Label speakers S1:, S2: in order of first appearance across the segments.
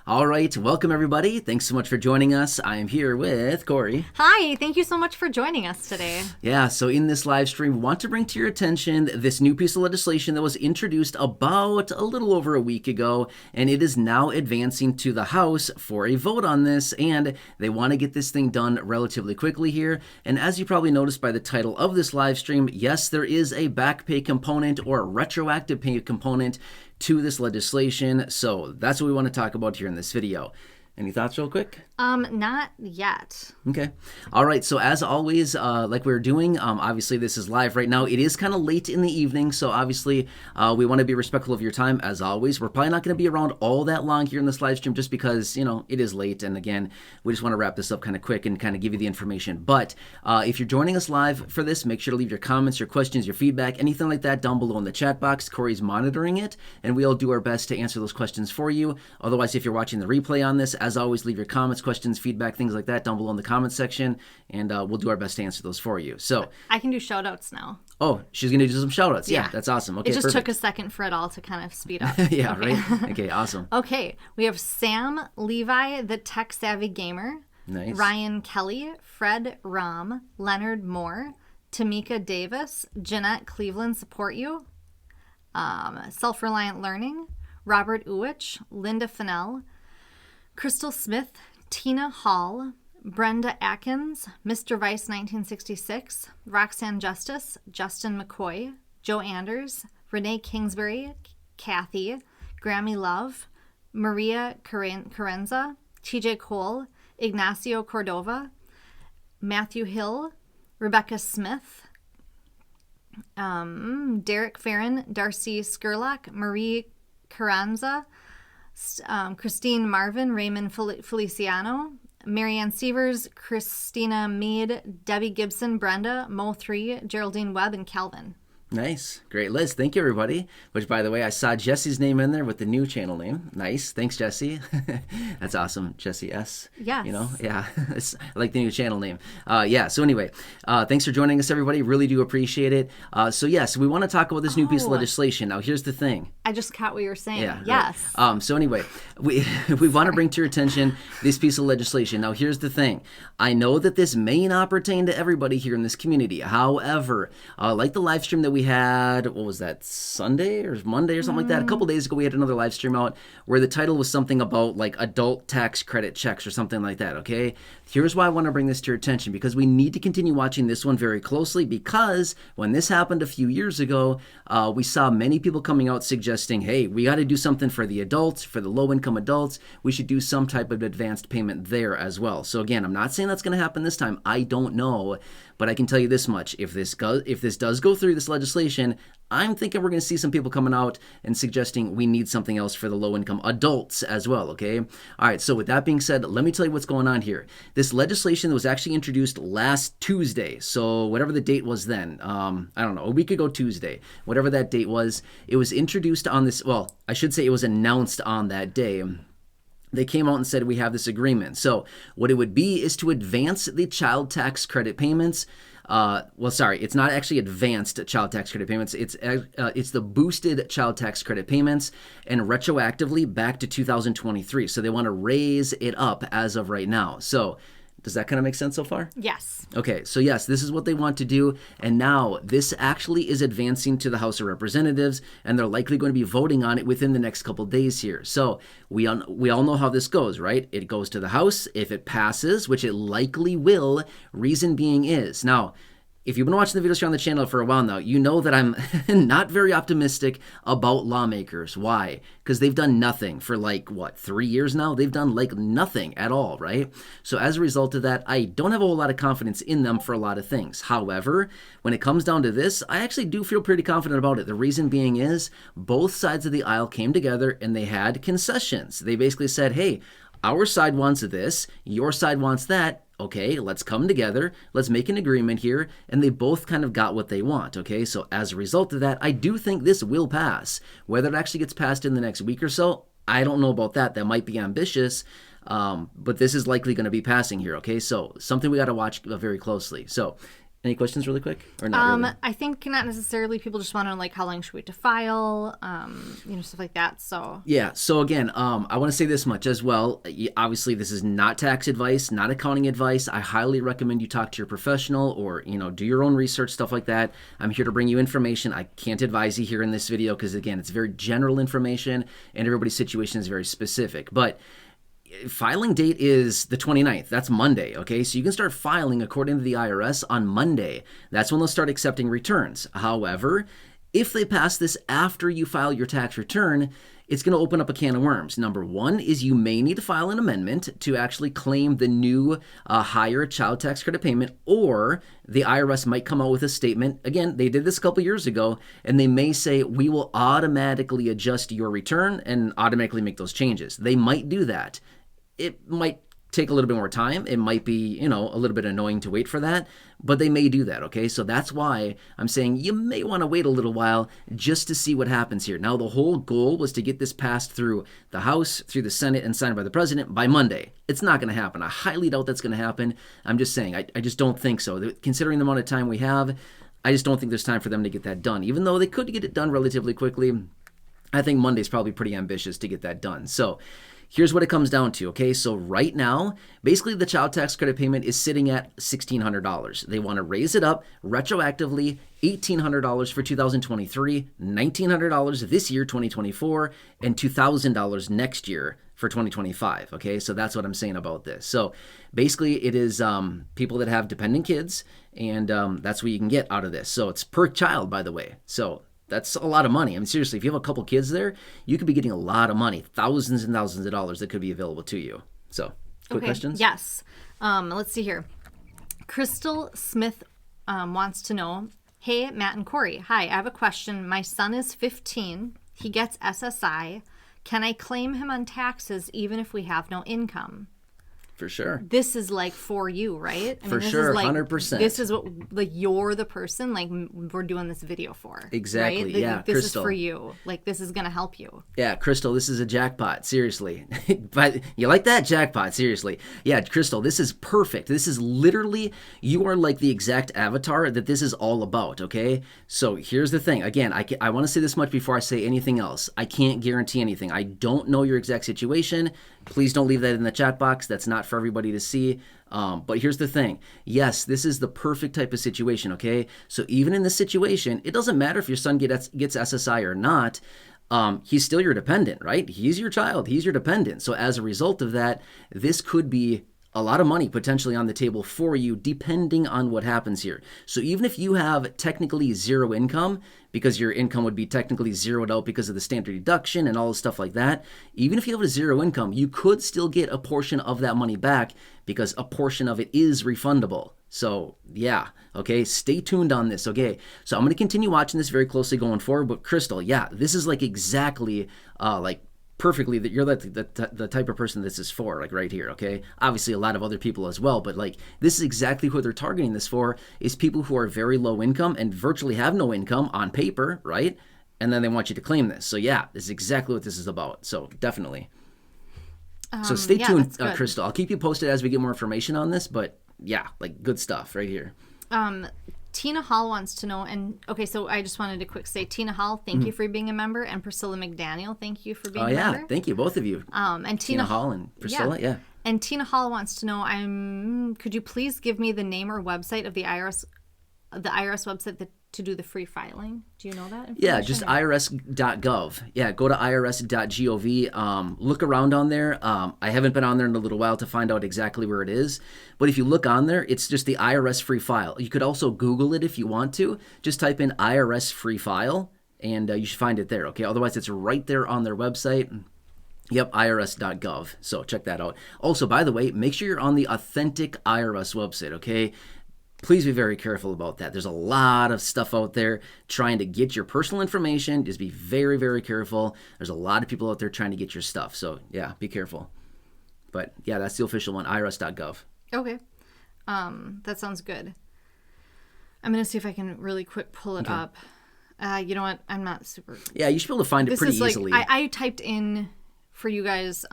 S1: All right, welcome everybody. Thanks so much for joining us. I am here with Corey.
S2: Hi, thank you so much for joining us today.
S1: Yeah, so in this live stream, we want to bring to your attention this new piece of legislation that was introduced about a little over a week ago, and it is now advancing to the House for a vote on this, and they want to get this thing done relatively quickly here. And as you probably noticed by the title of this live stream, yes, there is a back pay component or a retroactive pay component to this legislation. So that's what we want to talk about here in this video. Any thoughts real quick?
S2: Not yet.
S1: Okay. All right. So as always, like we were doing, obviously this is live right now. It is kind of late in the evening, so obviously we want to be respectful of your time as always. We're probably not going to be around all that long here in this live stream just because, it is late. And again, we just want to wrap this up kind of quick and kind of give you the information. But if you're joining us live for this, make sure to leave your comments, your questions, your feedback, anything like that down below in the chat box. Corey's monitoring it, and we'll do our best to answer those questions for you. Otherwise, if you're watching the replay on this, as always, leave your comments, questions, feedback, things like that down below in the comments section, and we'll do our best to answer those for you. So
S2: I can do shout outs now.
S1: Oh, she's going to do some shout outs. Yeah, that's awesome. Okay,
S2: it just
S1: perfect.
S2: took a second for it all to kind of speed up.
S1: Yeah,
S2: okay.
S1: Right? Okay, awesome.
S2: Okay, we have Sam Levi, the tech savvy gamer.
S1: Nice.
S2: Ryan Kelly, Fred Rom, Leonard Moore, Tamika Davis, Jeanette Cleveland support you. Self-Reliant Learning, Robert Uwich, Linda Fennell, Crystal Smith, Tina Hall, Brenda Atkins, Mr. Vice 1966, Roxanne Justice, Justin McCoy, Joe Anders, Renee Kingsbury, Kathy, Grammy Love, Maria Carenza, TJ Cole, Ignacio Cordova, Matthew Hill, Rebecca Smith, Derek Farron, Darcy Skurlock, Marie Carranza, Christine Marvin, Raymond Feliciano, Marianne Sievers, Christina Mead, Debbie Gibson, Brenda, Mo3, Geraldine Webb, and Calvin.
S1: Nice. Great list. Thank you, everybody. Which, by the way, I saw Jesse's name in there with the new channel name. Nice. Thanks, Jesse. That's awesome. Jesse S.
S2: Yes.
S1: Yeah. I like the new channel name. So anyway, thanks for joining us, everybody. Really do appreciate it. So we want to talk about this new piece of legislation. Now, here's the thing.
S2: I just caught what you were saying.
S1: Yeah.
S2: Yes.
S1: Right. So anyway, we want to bring to your attention this piece of legislation. Now, here's the thing. I know that this may not pertain to everybody here in this community. However, like the live stream that we had, what was that, Sunday or Monday or something like that? A couple days ago, we had another live stream out where the title was something about like adult tax credit checks or something like that, okay? Here's why I want to bring this to your attention, because we need to continue watching this one very closely, because when this happened a few years ago, we saw many people coming out suggesting, hey, we got to do something for the adults, for the low-income adults. We should do some type of advanced payment there as well. So again, I'm not saying that's going to happen this time. I don't know. But I can tell you this much, if this does go through, this legislation, I'm thinking we're going to see some people coming out and suggesting we need something else for the low-income adults as well, okay? All right, so with that being said, let me tell you what's going on here. This legislation was actually introduced last Tuesday, so whatever the date was then, I don't know, a week ago Tuesday, whatever that date was, it was introduced on this, well, I should say it was announced on that day. They came out and said we have this agreement. So what it would be is to advance the child tax credit payments. It's not actually advanced child tax credit payments. It's the boosted child tax credit payments, and retroactively back to 2023. So they want to raise it up as of right now. So does that kind of make sense so far?
S2: Yes.
S1: Okay, so yes, this is what they want to do, and now this actually is advancing to the House of Representatives, and they're likely going to be voting on it within the next couple days here. So we all know how this goes, right? It goes to the House. If it passes, which it likely will, reason being is, now, if you've been watching the videos here on the channel for a while now, you know that I'm not very optimistic about lawmakers. Why? Because they've done nothing for 3 years now? They've done nothing at all, right? So as a result of that, I don't have a whole lot of confidence in them for a lot of things. However, when it comes down to this, I actually do feel pretty confident about it. The reason being is both sides of the aisle came together and they had concessions. They basically said, hey, our side wants this, your side wants that. Okay, let's come together, let's make an agreement here, and they both kind of got what they want, okay? So as a result of that, I do think this will pass. Whether it actually gets passed in the next week or so, I don't know about that. That might be ambitious, but this is likely going to be passing here, okay? So something we got to watch very closely. So Any questions really quick? Or not really?
S2: I think not necessarily. People just want to like, how long should we wait to file? Stuff like that. So
S1: Yeah. So again, I want to say this much as well. Obviously, this is not tax advice, not accounting advice. I highly recommend you talk to your professional or, do your own research, stuff like that. I'm here to bring you information. I can't advise you here in this video because, again, it's very general information and everybody's situation is very specific. But filing date is the 29th. That's Monday, okay? So you can start filing according to the IRS on Monday. That's when they'll start accepting returns. However, if they pass this after you file your tax return, it's going to open up a can of worms. Number one is you may need to file an amendment to actually claim the new higher child tax credit payment, or the IRS might come out with a statement. Again, they did this a couple years ago, and they may say, we will automatically adjust your return and automatically make those changes. They might do that. It might take a little bit more time. It might be, a little bit annoying to wait for that, but they may do that, okay? So that's why I'm saying you may want to wait a little while just to see what happens here. Now, the whole goal was to get this passed through the House, through the Senate, and signed by the President by Monday. It's not going to happen. I highly doubt that's going to happen. I'm just saying, I just don't think so. Considering the amount of time we have, I just don't think there's time for them to get that done. Even though they could get it done relatively quickly, I think Monday's probably pretty ambitious to get that done. So here's what it comes down to, okay? So right now, basically the child tax credit payment is sitting at $1,600. They want to raise it up retroactively, $1,800 for 2023, $1,900 this year, 2024, and $2,000 next year for 2025, okay? So that's what I'm saying about this. So basically it is people that have dependent kids, and that's what you can get out of this. So it's per child, by the way. So that's a lot of money. I mean, seriously, if you have a couple kids there, you could be getting a lot of money, thousands and thousands of dollars that could be available to you. So, quick questions?
S2: Yes. Let's see here. Crystal Smith wants to know, hey, Matt and Corey. Hi, I have a question. My son is 15. He gets SSI. Can I claim him on taxes even if we have no income?
S1: For sure.
S2: This is like for you, right?
S1: For sure, 100%.
S2: This is what, like, you're the person, like, we're doing this video for.
S1: Exactly,
S2: right?
S1: yeah,
S2: This
S1: Crystal.
S2: is for you. Like, this is going to help you.
S1: Yeah, Crystal, this is a jackpot, seriously. But you like that? Jackpot, seriously. Yeah, Crystal, this is perfect. This is literally, you are like the exact avatar that this is all about, okay? So here's the thing. Again, I want to say this much before I say anything else. I can't guarantee anything. I don't know your exact situation. Please don't leave that in the chat box. That's not for everybody to see. But here's the thing. Yes, this is the perfect type of situation, okay? So even in this situation, it doesn't matter if your son gets SSI or not. He's still your dependent, right? He's your child. He's your dependent. So as a result of that, this could be a lot of money potentially on the table for you depending on what happens here. So even if you have technically zero income, because your income would be technically zeroed out because of the standard deduction and all the stuff like that, even if you have a zero income, you could still get a portion of that money back because a portion of it is refundable. So yeah, okay, stay tuned on this, okay? So I'm going to continue watching this very closely going forward, but Crystal, yeah, this is like exactly perfectly that you're the type of person this is for, like right here, okay? Obviously a lot of other people as well, but like this is exactly who they're targeting this for, is people who are very low income and virtually have no income on paper, right? And then they want you to claim this. So yeah, this is exactly what this is about. So definitely. So stay tuned, Crystal. I'll keep you posted as we get more information on this, but yeah, like good stuff right here.
S2: Tina Hall wants to know, and okay, so I just wanted to quick say, Tina Hall, thank you for being a member, and Priscilla McDaniel, thank you for being a member.
S1: Thank you, both of you.
S2: And
S1: Tina Hall and Priscilla, yeah.
S2: And Tina Hall wants to know, could you please give me the name or website of the IRS website to do the free filing? Do you know that information?
S1: Yeah, just irs.gov. Yeah, go to irs.gov. Look around on there. I haven't been on there in a little while to find out exactly where it is. But if you look on there, it's just the IRS Free File. You could also Google it if you want to. Just type in IRS Free File, and you should find it there, okay? Otherwise, it's right there on their website. Yep, irs.gov. So check that out. Also, by the way, make sure you're on the authentic IRS website, okay? Please be very careful about that. There's a lot of stuff out there trying to get your personal information. Just be very, very careful. There's a lot of people out there trying to get your stuff. So, yeah, be careful. But, yeah, that's the official one, irs.gov.
S2: Okay. That sounds good. I'm going to see if I can really quick pull it up. You know what? I'm not super...
S1: Yeah, you should be able to find it pretty easily.
S2: I typed in for you guys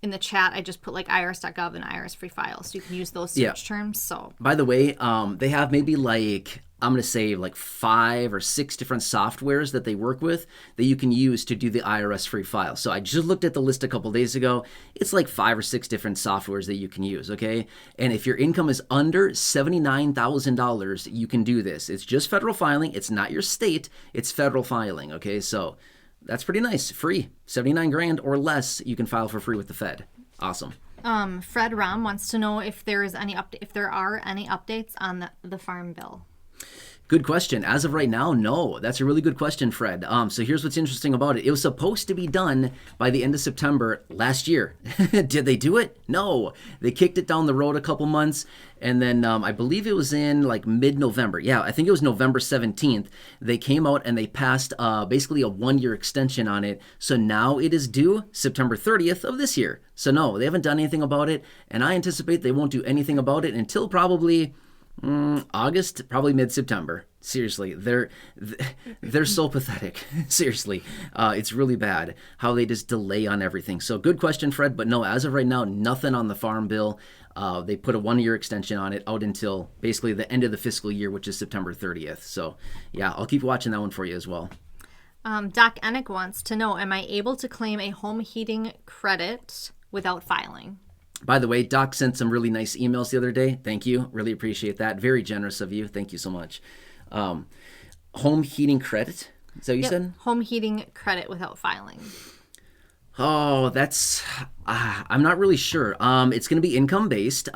S2: in the chat, I just put like irs.gov and IRS Free File, so you can use those search terms. So,
S1: by the way, they have maybe like, I'm going to say like 5 or 6 different softwares that they work with that you can use to do the IRS Free File. So I just looked at the list a couple days ago. It's like 5 or 6 different softwares that you can use, okay? And if your income is under $79,000, you can do this. It's just federal filing. It's not your state. It's federal filing, okay? So that's pretty nice. Free. 79 grand or less, you can file for free with the Fed. Awesome.
S2: Fred Rom wants to know if there is any if there are any updates on the Farm Bill.
S1: Good question. As of right now, no. That's a really good question, Fred. So here's what's interesting about it. It was supposed to be done by the end of September last year. Did they do it? No. They kicked it down the road a couple months, and then I believe it was in like mid-November. Yeah, I think it was November 17th. They came out and they passed basically a 1-year extension on it. So now it is due September 30th of this year. So no, they haven't done anything about it, and I anticipate they won't do anything about it until probably August, probably mid-September. Seriously, they're so pathetic. Seriously, it's really bad how they just delay on everything. So good question, Fred. But no, as of right now, nothing on the Farm Bill. They put a 1-year extension on it out until basically the end of the fiscal year, which is September 30th. So yeah, I'll keep watching that one for you as well.
S2: Doc Enick wants to know, am I able to claim a home heating credit without filing?
S1: By the way, Doc sent some really nice emails the other day. Thank you. Really appreciate that. Very generous of you. Thank you so much. Home heating credit? Is that what you said?
S2: Home heating credit without filing.
S1: Oh, that's... I'm not really sure. It's going to be income-based.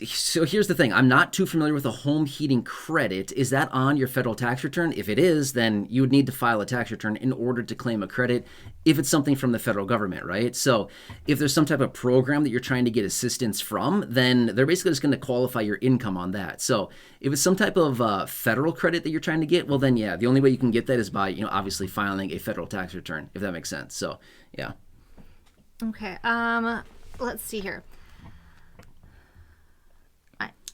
S1: So here's the thing. I'm not too familiar with a home heating credit. Is that on your federal tax return? If it is, then you would need to file a tax return in order to claim a credit if it's something from the federal government, right? So if there's some type of program that you're trying to get assistance from, then they're basically just going to qualify your income on that. So if it's some type of federal credit that you're trying to get, well then yeah, the only way you can get that is by, obviously filing a federal tax return, if that makes sense. So yeah.
S2: Okay. Let's see here.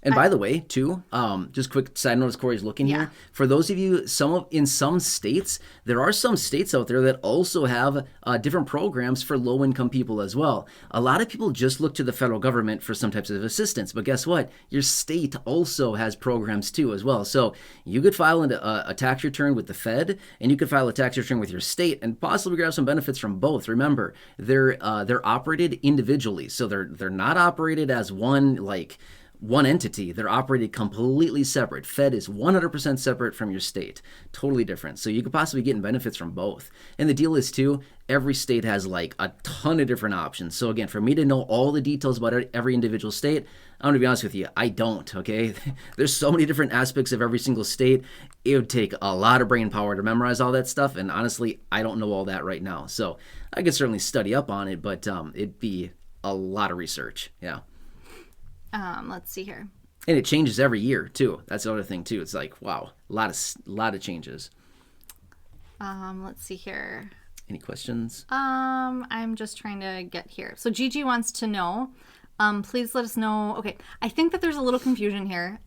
S1: And by the way, too, just quick side note as Corey's looking here. For those of you, in some states, there are some states out there that also have different programs for low-income people as well. A lot of people just look to the federal government for some types of assistance. But guess what? Your state also has programs, too, as well. So you could file a tax return with the Fed, and you could file a tax return with your state, and possibly grab some benefits from both. Remember, they're operated individually. So they're not operated as one entity. They're operated completely separate. Fed is 100% separate from your state. Totally different. So you could possibly get benefits from both. And the deal is, too, every state has like a ton of different options. So again, for me to know all the details about every individual state, I'm going to be honest with you, I don't, okay? There's so many different aspects of every single state. It would take a lot of brain power to memorize all that stuff. And honestly, I don't know all that right now. So I could certainly study up on it, but it'd be a lot of research. Yeah.
S2: Let's see here.
S1: And it changes every year too. That's the other thing too. It's like, wow, a lot of changes.
S2: Let's see here.
S1: Any questions?
S2: I'm just trying to get here. So Gigi wants to know, please let us know. Okay, I think that there's a little confusion here.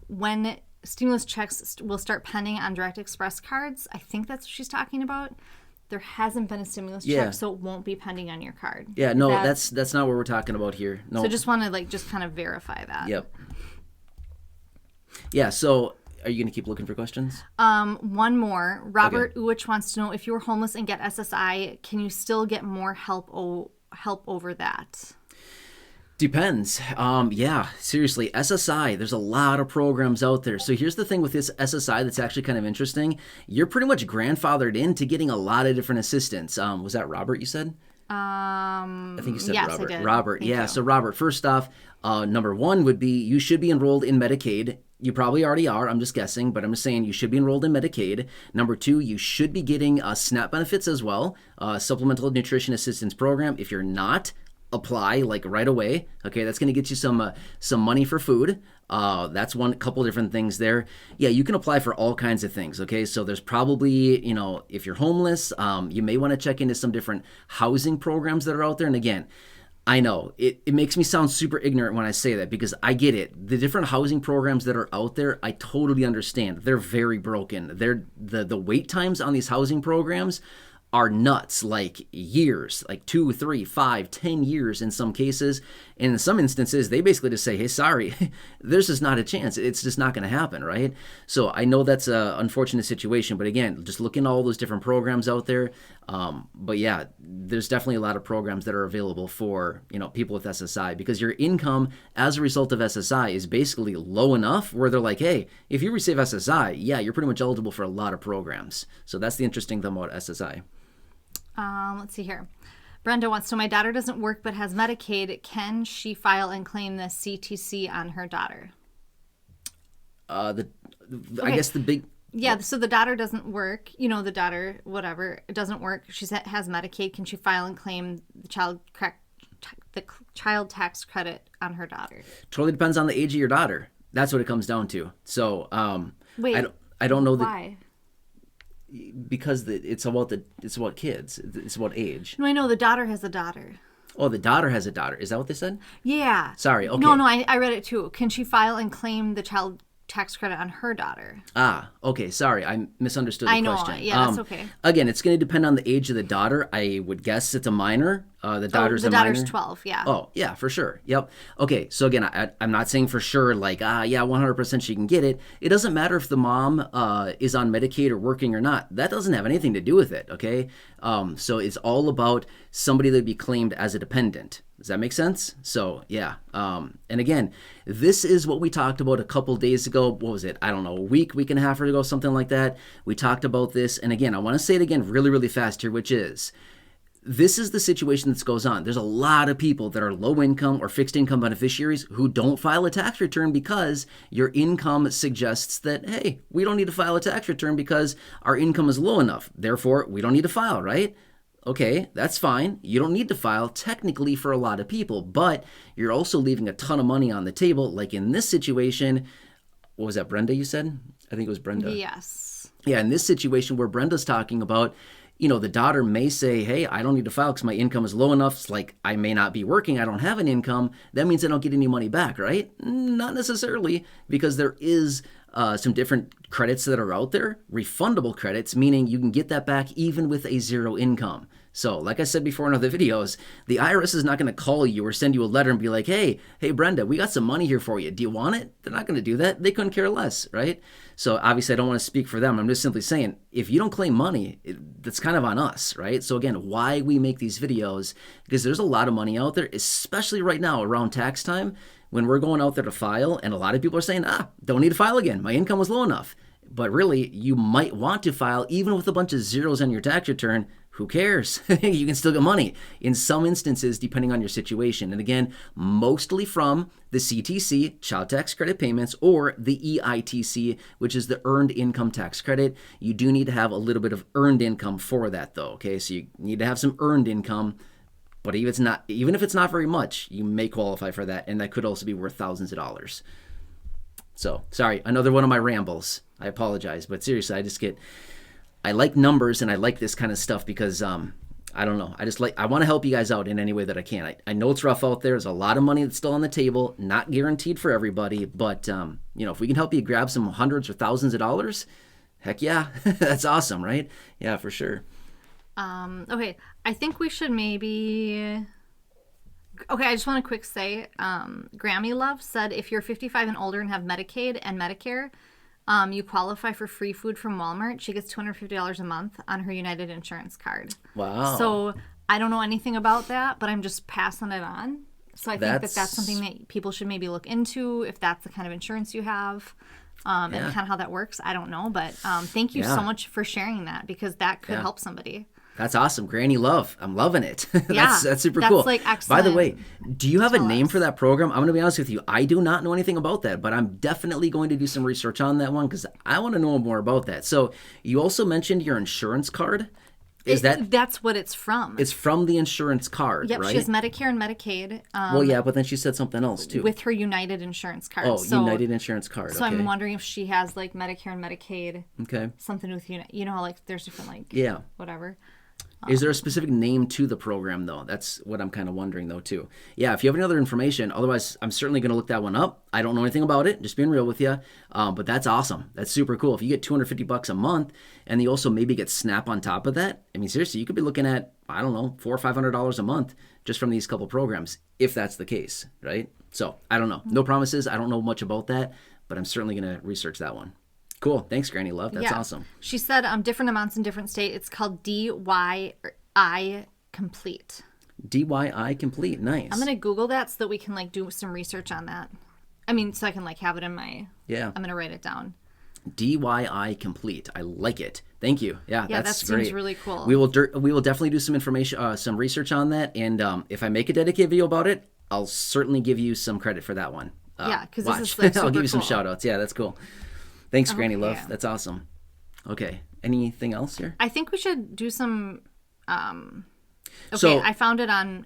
S2: When stimulus checks will start pending on Direct Express cards, I think that's what she's talking about. There hasn't been a stimulus check, so it won't be pending on your card.
S1: Yeah, no, that's not what we're talking about here. No.
S2: So just want to just kind of verify that.
S1: Yep. Yeah, so are you going to keep looking for questions?
S2: One more. Robert Uwich wants to know, if you were homeless and get SSI, can you still get more help over that?
S1: Depends. Yeah, seriously, SSI, there's a lot of programs out there. So here's the thing with this SSI that's actually kind of interesting. You're pretty much grandfathered into getting a lot of different assistance. Was that Robert you said? I think you said
S2: yes,
S1: Robert.
S2: I did.
S1: Robert,
S2: Thank
S1: yeah.
S2: you.
S1: So Robert, first off, number one would be you should be enrolled in Medicaid. You probably already are. I'm just guessing, but I'm just saying you should be enrolled in Medicaid. Number two, you should be getting SNAP benefits as well, Supplemental Nutrition Assistance Program. If you're not, apply right away. Okay, that's going to get you some money for food. That's one couple different things there. Yeah, you can apply for all kinds of things. Okay, so there's probably, if you're homeless, you may want to check into some different housing programs that are out there. And again, I know it makes me sound super ignorant when I say that, because I get it. The different housing programs that are out there, I totally understand. They're very broken. The wait times on these housing programs are nuts, like years, like 2, 3, 5, 10 years in some cases. And in some instances, they basically just say, hey, sorry, there's just not a chance. It's just not going to happen, right? So I know that's an unfortunate situation. But again, just looking at all those different programs out there. But yeah, there's definitely a lot of programs that are available for, people with SSI, because your income as a result of SSI is basically low enough where they're like, hey, if you receive SSI, yeah, you're pretty much eligible for a lot of programs. So that's the interesting thing about SSI.
S2: Let's see here. Brenda wants to know, my daughter doesn't work but has Medicaid. Can she file and claim the CTC on her daughter?
S1: I guess the big...
S2: Yeah, so the daughter doesn't work. The daughter, whatever, it doesn't work. She has Medicaid. Can she file and claim the child tax credit on her daughter?
S1: Totally depends on the age of your daughter. That's what it comes down to. So,
S2: wait,
S1: I don't know
S2: why?
S1: Because it's about kids. It's about age.
S2: No, I know the daughter has a daughter.
S1: Oh, the daughter has a daughter. Is that what they said?
S2: Yeah.
S1: Sorry. Okay.
S2: No, I read it too. Can she file and claim the child tax credit on her daughter?
S1: Okay. Sorry, I misunderstood the question.
S2: I know. Yeah, that's okay.
S1: Again, it's going to depend on the age of the daughter. I would guess it's a minor. The daughter's a minor.
S2: The daughter's 12. Yeah.
S1: Oh, yeah, for sure. Yep. Okay. So again, I'm not saying for sure, like, yeah, 100% she can get it. It doesn't matter if the mom is on Medicaid or working or not. That doesn't have anything to do with it. Okay. So it's all about somebody that would be claimed as a dependent. Does that make sense? So, yeah. And again, this is what we talked about a couple days ago. What was it? I don't know, a week and a half ago, something like that. We talked about this. And again, I want to say it again really, really fast here, which is, this is the situation that goes on. There's a lot of people that are low income or fixed income beneficiaries who don't file a tax return because your income suggests that, hey, we don't need to file a tax return because our income is low enough. Therefore, we don't need to file, right? Okay, that's fine. You don't need to file technically for a lot of people, but you're also leaving a ton of money on the table. Like in this situation, what was that, Brenda, you said? I think it was Brenda.
S2: Yes.
S1: Yeah, in this situation where Brenda's talking about, the daughter may say, hey, I don't need to file because my income is low enough. It's like I may not be working. I don't have an income. That means I don't get any money back, right? Not necessarily, because there is some different credits that are out there, refundable credits, meaning you can get that back even with a zero income. So like I said before in other videos, the IRS is not going to call you or send you a letter and be like, hey, Brenda, we got some money here for you. Do you want it? They're not going to do that. They couldn't care less, right? So obviously I don't want to speak for them. I'm just simply saying, if you don't claim money, that's kind of on us, right? So again, why we make these videos, because there's a lot of money out there, especially right now around tax time, when we're going out there to file, and a lot of people are saying, don't need to file again. My income was low enough. But really, you might want to file even with a bunch of zeros on your tax return. Who cares? You can still get money in some instances, depending on your situation. And again, mostly from the CTC, Child Tax Credit Payments, or the EITC, which is the Earned Income Tax Credit. You do need to have a little bit of earned income for that, though. Okay, so you need to have some earned income. But even if it's not very much, you may qualify for that, and that could also be worth thousands of dollars. So, sorry, another one of my rambles. I apologize, but seriously, I like numbers and I like this kind of stuff because, I don't know, I want to help you guys out in any way that I can. I know it's rough out there. There's a lot of money that's still on the table, not guaranteed for everybody, but, if we can help you grab some hundreds or thousands of dollars, heck yeah, that's awesome, right? Yeah, for sure.
S2: Okay, I think we should maybe... Okay, I just want to quick say, Grammy Love said if you're 55 and older and have Medicaid and Medicare, you qualify for free food from Walmart. She gets $250 a month on her United Insurance card.
S1: Wow.
S2: So I don't know anything about that, but I'm just passing it on. So I think that's something that people should maybe look into if that's the kind of insurance you have. And kind of how that works. I don't know, but thank you so much for sharing that because that could help somebody.
S1: That's awesome. Granny Love. I'm loving it.
S2: Yeah,
S1: that's super cool.
S2: That's like excellent.
S1: By the way, do you have a name for that program? I'm going to be honest with you. I do not know anything about that, but I'm definitely going to do some research on that one because I want to know more about that. So you also mentioned your insurance card. That's
S2: what it's from.
S1: It's from the insurance card,
S2: yep,
S1: right?
S2: She has Medicare and Medicaid.
S1: Well, yeah, but then she said something else too.
S2: With her United Insurance card.
S1: Oh, United Insurance card.
S2: So I'm wondering if she has like Medicare and Medicaid.
S1: Okay.
S2: Something with how like there's different like
S1: yeah,
S2: whatever.
S1: Is there a specific name to the program, though? That's what I'm kind of wondering, though, too. Yeah, if you have any other information, otherwise, I'm certainly going to look that one up. I don't know anything about it, just being real with you. But that's awesome. That's super cool. If you get $250 a month, and you also maybe get SNAP on top of that, I mean, seriously, you could be looking at, I don't know, $400 or $500 a month just from these couple programs, if that's the case, right? So, I don't know. No promises. I don't know much about that, but I'm certainly going to research that one. Cool. Thanks, Granny Love. That's awesome.
S2: She said different amounts in different state. It's called DYI Complete.
S1: DYI Complete. Nice.
S2: I'm going to Google that so that we can like do some research on that. I mean, so I can like have it in my... Yeah. I'm going to write it down.
S1: DYI Complete. I like it. Thank you. Yeah, that's great.
S2: That seems really cool.
S1: We will definitely do some information, some research on that. And if I make a dedicated video about it, I'll certainly give you some credit for that one.
S2: Yeah, because this is like super
S1: I'll give you some
S2: cool.
S1: shout outs. Yeah, that's cool. Thanks, Granny Love. That's awesome. Okay. Anything else here?
S2: I think we should do some...
S1: So,
S2: I found it on...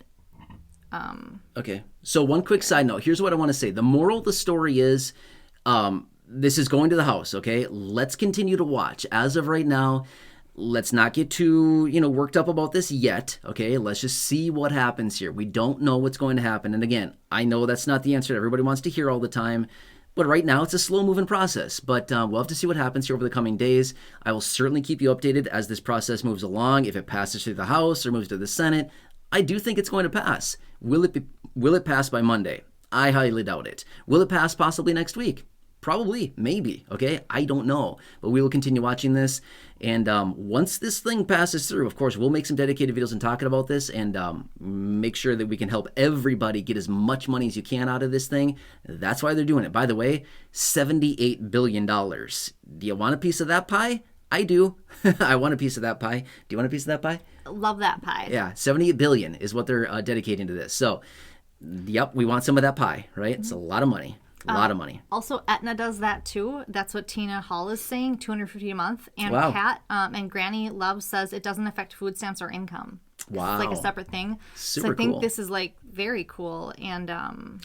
S1: Okay. So one quick side note. Here's what I want to say. The moral of the story is this is going to the House, okay? Let's continue to watch. As of right now, let's not get too, worked up about this yet, okay? Let's just see what happens here. We don't know what's going to happen. And again, I know that's not the answer that everybody wants to hear all the time. But right now, it's a slow-moving process. But we'll have to see what happens here over the coming days. I will certainly keep you updated as this process moves along. If it passes through the House or moves to the Senate, I do think it's going to pass. Will it pass by Monday? I highly doubt it. Will it pass possibly next week? Probably, maybe, okay? I don't know. But we will continue watching this. And once this thing passes through, of course, we'll make some dedicated videos and talking about this and make sure that we can help everybody get as much money as you can out of this thing. That's why they're doing it. By the way, $78 billion. Do you want a piece of that pie? I do. I want a piece of that pie. Do you want a piece of that pie?
S2: Love that pie.
S1: Yeah, $78 billion is what they're dedicating to this. So, yep, we want some of that pie, right? It's a lot of money. A lot of money.
S2: Also, Aetna does that too. That's what Tina Hall is saying, $250 a month. And
S1: Wow.
S2: Kat and Granny Love says it doesn't affect food stamps or income.
S1: Wow.
S2: It's like a separate thing.
S1: Super
S2: so I think
S1: cool.
S2: this is like very cool and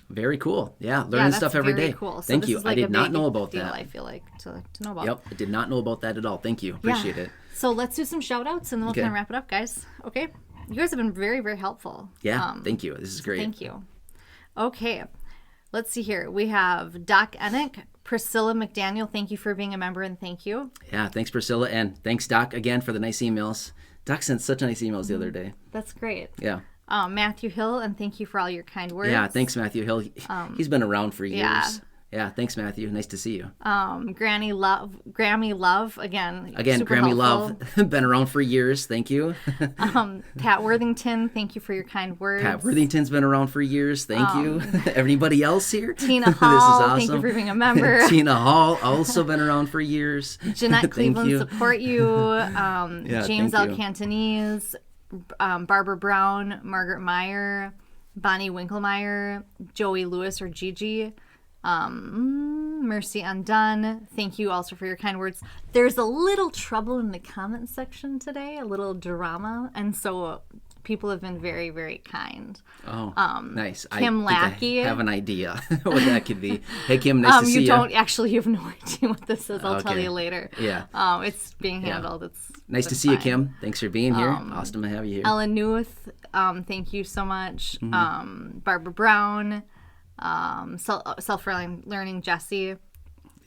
S1: very cool. Yeah, learning stuff every day.
S2: Cool. So
S1: Thank
S2: this
S1: you.
S2: is like
S1: I did
S2: a
S1: not
S2: big
S1: know about
S2: deal,
S1: that.
S2: I feel like to know about.
S1: Yep, I did not know about that at all. Thank you. Appreciate it.
S2: So let's do some shout outs and then we'll
S1: Okay.
S2: kind of wrap it up, guys. Okay. You guys have been very, very helpful.
S1: Yeah, thank you. This is great.
S2: Thank you. Okay. Let's see here. We have Doc Enick, Priscilla McDaniel. Thank you for being a member and thank you.
S1: Yeah, thanks, Priscilla. And thanks, Doc, again, for the nice emails. Doc sent such nice emails the other day.
S2: That's great.
S1: Yeah.
S2: Matthew Hill, and thank you for all your kind words.
S1: Yeah, thanks, Matthew Hill. He's been around for years.
S2: yeah.
S1: Yeah, thanks, Matthew. Nice to see you.
S2: Grammy Love, again.
S1: Again,
S2: super
S1: Grammy
S2: helpful.
S1: Love. Been around for years. Thank you.
S2: Pat Worthington, thank you for your kind words.
S1: Pat Worthington's been around for years. Thank you. Anybody else here?
S2: Tina Hall,
S1: This is awesome.
S2: thank you for being a member.
S1: Tina Hall, also been around for years.
S2: Jeanette
S1: Thank
S2: Cleveland,
S1: you.
S2: support you. James
S1: thank
S2: L.
S1: you.
S2: Cantonese, Barbara Brown, Margaret Meyer, Bonnie Winklemeyer, Joey Lewis or Gigi, Mercy Undone. Thank you also for your kind words. There's a little trouble in the comment section today, a little drama, and so people have been very, very kind.
S1: Oh, nice.
S2: Kim Lackey.
S1: I have an idea what that could be. Hey, Kim, nice to see you.
S2: You don't actually have no idea what this is. I'll tell
S1: Okay.
S2: you later.
S1: Yeah.
S2: It's being handled. It's
S1: Nice to
S2: been
S1: see you,
S2: fine.
S1: Kim. Thanks for being here. Awesome to have you here.
S2: Ellen Newth, thank you so much.
S1: Mm-hmm.
S2: Barbara Brown, Self-Reliant Learning, Jesse.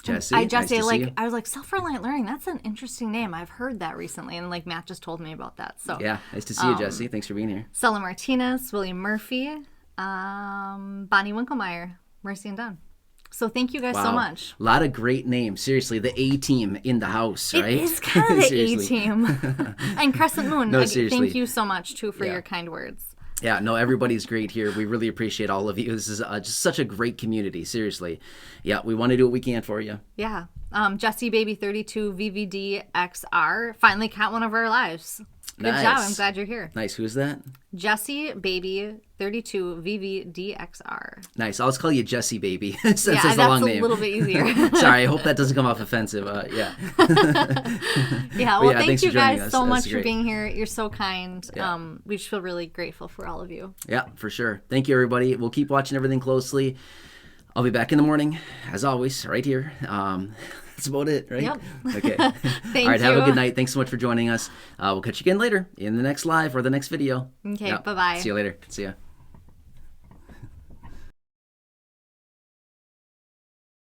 S1: Jesse,
S2: I
S1: nice to see you.
S2: I was like, Self-Reliant Learning, that's an interesting name. I've heard that recently, and like Matt just told me about that. So
S1: Yeah, nice to see you, Jesse. Thanks for being here.
S2: Stella Martinez, William Murphy, Bonnie Winklemeyer, Mercy and Dunn. So thank you guys so much.
S1: A lot of great names. Seriously, the A-team in the house, right?
S2: It is kind of the
S1: Seriously.
S2: A-team. And Crescent Moon,
S1: No, seriously.
S2: thank you so much, too, for
S1: Yeah.
S2: your kind words.
S1: Yeah, no, everybody's great here. We really appreciate all of you. This is just such a great community, seriously. Yeah, we want to do what we can for you.
S2: Yeah. Jesse Baby 32 VVD XR finally caught one of our lives. Good
S1: Nice.
S2: job. I'm glad you're here.
S1: Nice. Who's that?
S2: Jesse Baby 32 VVD XR.
S1: Nice. I'll just call you Jesse Baby since it's a
S2: that's
S1: long
S2: a
S1: name.
S2: little bit easier.
S1: Sorry, I hope that doesn't come off offensive. Yeah.
S2: Yeah, well, thank
S1: thanks
S2: you
S1: for joining
S2: guys
S1: us.
S2: so
S1: That's
S2: much for
S1: great.
S2: being here. You're so kind.
S1: Yeah.
S2: We just feel really grateful for all of you.
S1: Yeah, for sure. Thank you, everybody. We'll keep watching everything closely. I'll be back in the morning, as always, right here. That's about it, right?
S2: Yep.
S1: Okay.
S2: Thank
S1: All right, have a
S2: you.
S1: good night. Thanks so much for joining us. We'll catch you again later in the next live or the next video.
S2: Okay,
S1: Yep.
S2: bye-bye.
S1: See you later. See ya.